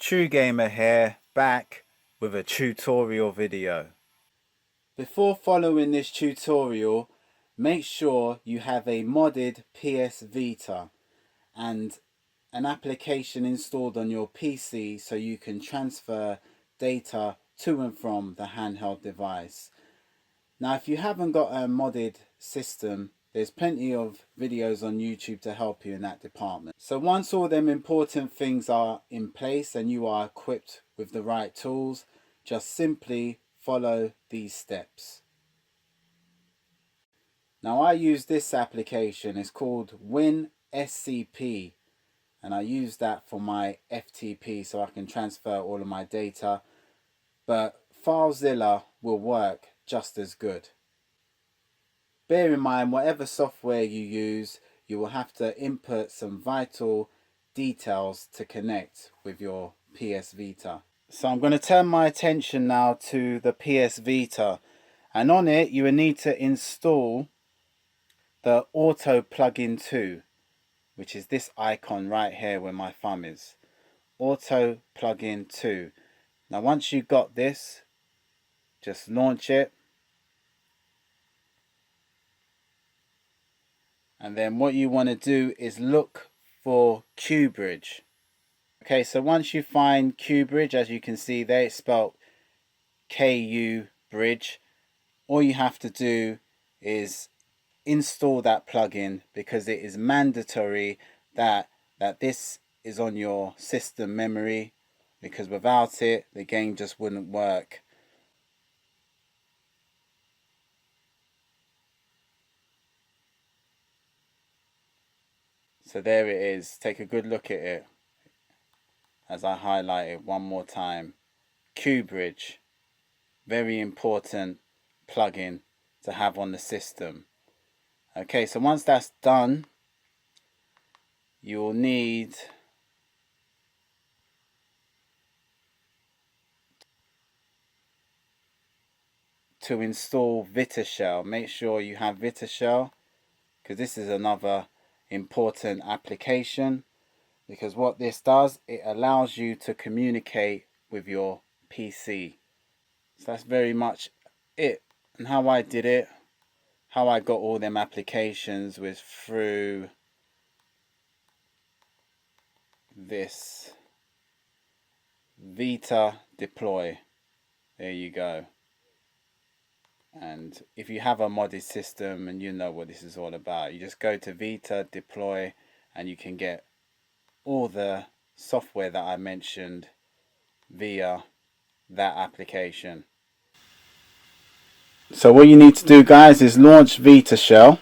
True Gamer here, back with a tutorial video. Before following this tutorial, make sure you have a modded PS Vita and an application installed on your PC so you can transfer data to and from the handheld device. Now, if you haven't got a modded system, there's plenty of videos on YouTube to help you in that department. So once all them important things are in place and you are equipped with the right tools, just simply follow these steps. Now, I use this application. It's called WinSCP, and I use that for my FTP so I can transfer all of my data, but FileZilla will work just as good. Bear in mind, whatever software you use, you will have to input some vital details to connect with your PS Vita. So I'm going to turn my attention now to the PS Vita, and on it you will need to install the Auto Plugin 2, which is this icon right here where my thumb is. Auto Plugin 2. Now once you've got this, just launch it. And then what you want to do is look for QBridge. Okay, so once you find QBridge, as you can see there, it's spelled KU Bridge. All you have to do is install that plugin because it is mandatory that this is on your system memory, because without it, the game just wouldn't work. So there it is. Take a good look at it as I highlight it one more time. QBridge, very important plugin to have on the system. Okay, so once that's done, you'll need to install Vita Shell. Make sure you have Vita Shell, because this is another important application, because what this does, it allows you to communicate with your PC. So that's very much it. And how I did it, how I got all them applications, was through this Vita deploy. There you go. And if you have a modded system and you know what this is all about, you just go to Vita deploy and you can get all the software that I mentioned via that application. So what you need to do, guys, is launch Vita Shell.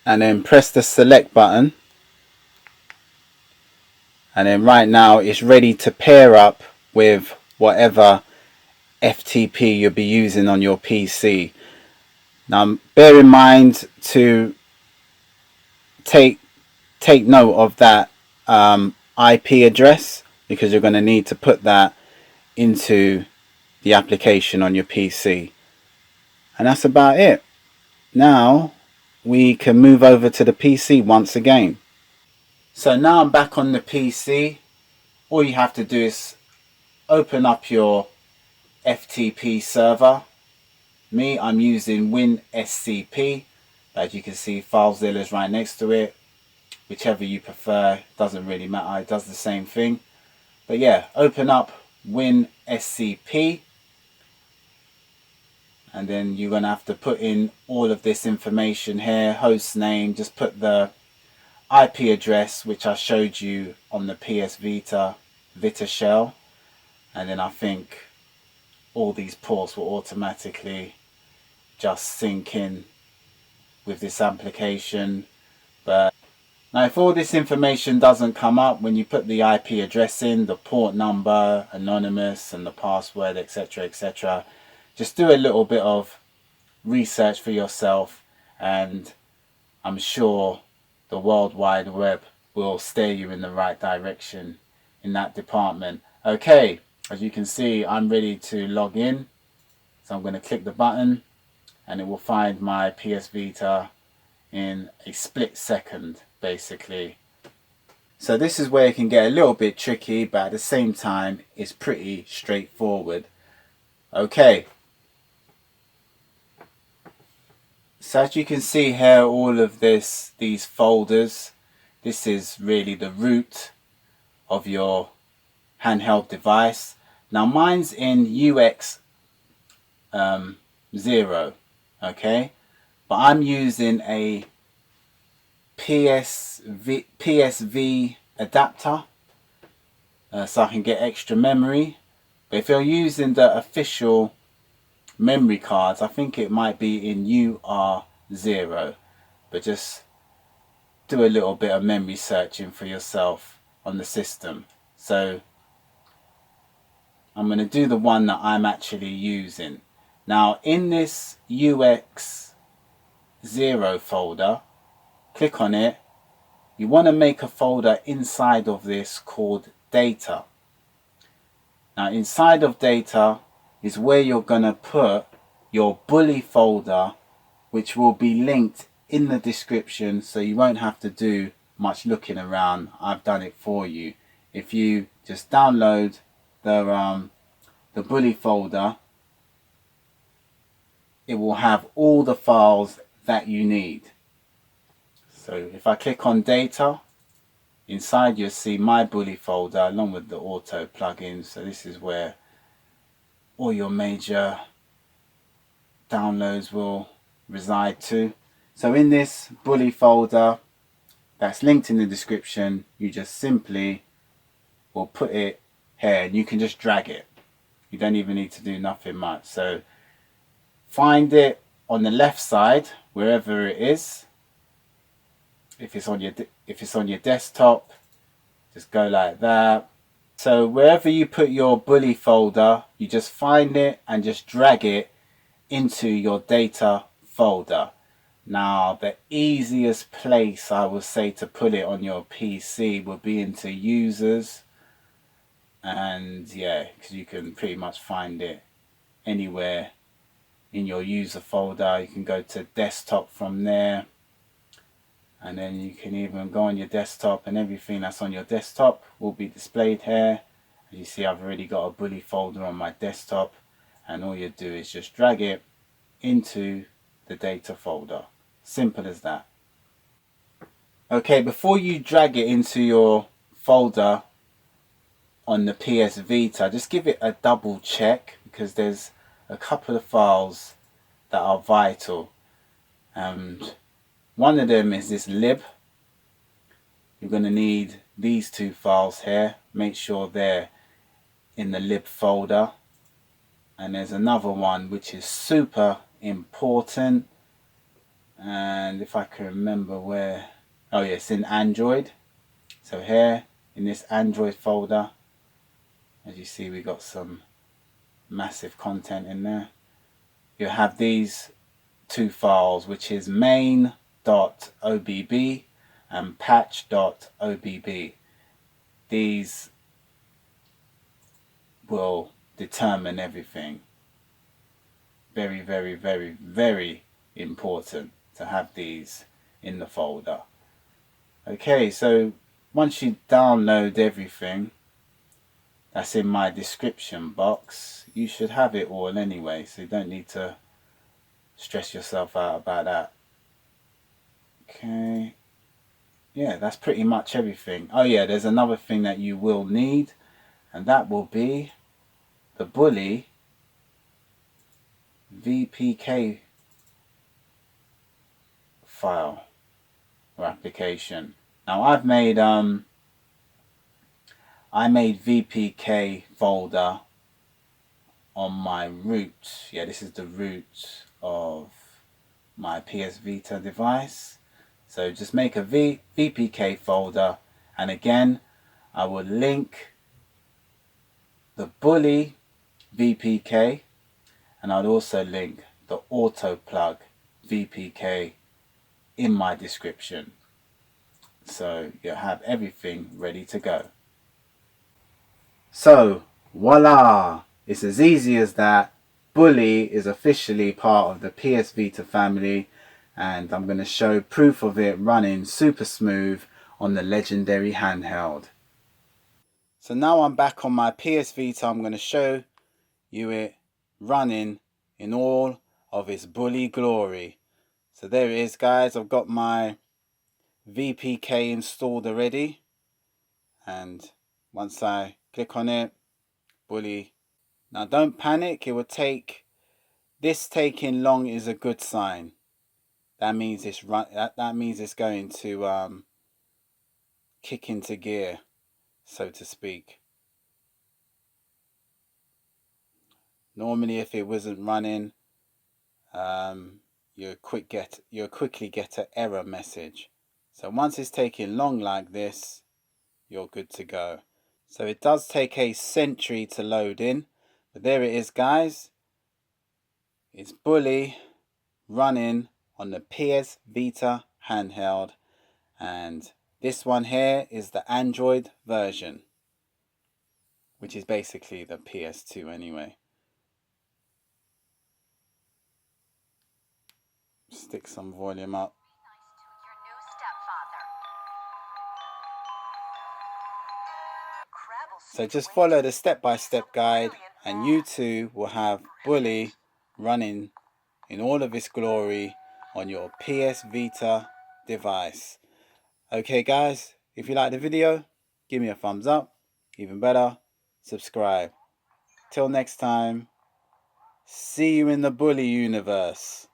And then press the select button. And then right now it's ready to pair up with whatever FTP you'll be using on your PC. Now bear in mind to take note of that IP address, because you're going to need to put that into the application on your PC. And that's about it. Now we can move over to the PC once again. So now I'm back on the PC. All you have to do is open up your FTP server. Me, I'm using WinSCP. As you can see, FileZilla is right next to it. Whichever you prefer, doesn't really matter, it does the same thing. But yeah, open up WinSCP. And then you're going to have to put in all of this information here. Host name, just put the IP address which I showed you on the PS Vita Shell. And then I think all these ports will automatically just sync in with this application. But now if all this information doesn't come up when you put the IP address in, the port number, anonymous, and the password, etc., etc., just do a little bit of research for yourself, and I'm sure the World Wide Web will steer you in the right direction in that department. Okay, as you can see, I'm ready to log in. So I'm going to click the button and it will find my PS Vita in a split second. basically. So this is where it can get a little bit tricky, but at the same time it's pretty straightforward. Okay, so as you can see here, all of these folders, this is really the root of your handheld device. Now mine's in UX 0, okay, but I'm using a PSV adapter so I can get extra memory. But if you're using the official memory cards, I think it might be in UR0, but just do a little bit of memory searching for yourself on the system. So I'm going to do the one that I'm actually using. Now in this UX0 folder, click on it. You want to make a folder inside of this called data. Now inside of data is where you're going to put your bully folder, which will be linked in the description, so you won't have to do much looking around. I've done it for you. If you just download the bully folder, it will have all the files that you need. So if I click on data, inside you'll see my bully folder along with the auto plugins. So this is where all your major downloads will reside to. So in this bully folder that's linked in the description, you just simply will put it here and you can just drag it. You don't even need to do nothing much. So find it on the left side, wherever it is. If it's on your desktop, just go like that. So wherever you put your bully folder, you just find it and just drag it into your data folder. Now the easiest place I would say to put it on your PC would be into users, and yeah, because you can pretty much find it anywhere in your user folder. You can go to desktop from there, and then you can even go on your desktop and everything that's on your desktop will be displayed here. As you see, I've already got a bully folder on my desktop, and all you do is just drag it into the data folder. Simple as that. Okay, before you drag it into your folder on the PS Vita, just give it a double check, because there's a couple of files that are vital, and one of them is this lib. You're going to need these two files here. Make sure they're in the lib folder. And there's another one which is super important, and if I can remember where, oh yeah, it's in Android. So here in this Android folder, as you see, we got some massive content in there. You have these two files, which is main.obb and patch.obb. These will determine everything. Very, very, very, very important to have these in the folder. Okay, so once you download everything that's in my description box, you should have it all anyway, so you don't need to stress yourself out about that. Okay, yeah, that's pretty much everything. Oh yeah, there's another thing that you will need, and that will be the bully VPK file or application. Now I made VPK folder on my root. Yeah, this is the root of my PS Vita device. So just make a VPK folder, and again I will link the bully VPK, and I'll also link the auto plug VPK in my description, so you'll have everything ready to go. So voila, it's as easy as that. Bully is officially part of the PS Vita family. and I'm going to show proof of it running super smooth on the legendary handheld. So now I'm back on my PS Vita. I'm going to show you it running in all of its bully glory. So there it is, guys. I've got my VPK installed already, and once I click on it, bully. Now don't panic, it will take, this taking long is a good sign. That means it's that means it's going to kick into gear, so to speak. Normally if it wasn't running, you'll quickly get an error message. So once it's taking long like this, you're good to go. So it does take a century to load in, but there it is, guys. It's bully running on the PS Vita handheld, and this one here is the Android version, which is basically the PS2 anyway. Stick some volume up. So just follow the step-by-step guide and you too will have bully running in all of its glory on your PS Vita device. Okay guys, if you like the video, give me a thumbs up. Even better, subscribe. Till next time, see you in the bully universe.